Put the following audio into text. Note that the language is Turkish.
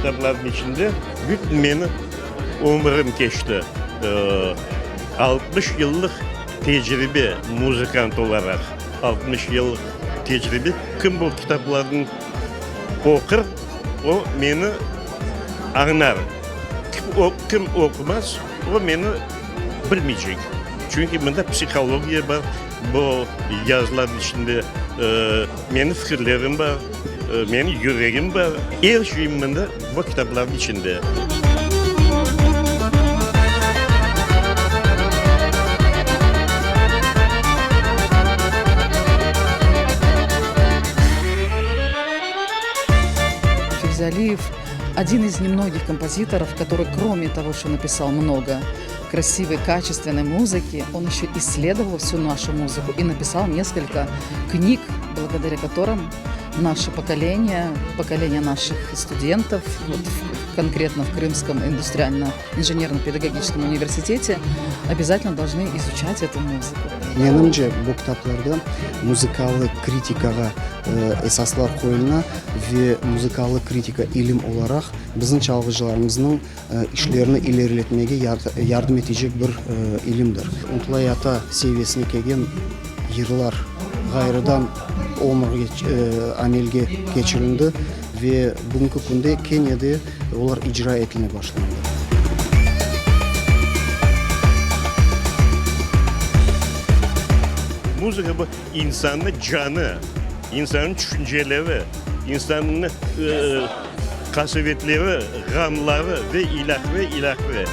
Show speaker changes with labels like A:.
A: kitapların içinde bütün benim ömrüm geçti. 60 yıllık tecrübe müzikant olarak 60 yıllık tecrübe. Kim bu kitapların okur, o beni anlar. Kim okumaz, o beni bilmeyecek. Çünkü bunda psikolojiya var, bu yazıların içinde benim fikirlerim var, benim yüreğim var. Her şeyim bunda bu kitapların içinde.
B: Фирзалиев один из немногих композиторов, который, кроме того, что написал много красивой, качественной музыки, он еще исследовал всю нашу музыку и написал несколько книг, благодаря которым наше поколение наших студентов, вот конкретно в Крымском индустриально-инженерно-педагогическом университете, обязательно должны изучать эту музыку.
C: Менімce bu kitaplarda müzikалық критикаға esaslar koyuluna ve müzikалық kritika ilim olarak bizim çalgıcılarımızın işlerini ilerletmeye yardım edecek bir ilimdir. Untlayata seviyesine kelgen yıllar gayrıdan amelge geçirildi ve bugünkü günde Kenya'da onlar icra edilmeye başlandı.
A: Müzik bu insanın canı, insanın düşünceleri, insanın kasvetleri, gamları ve ilahve.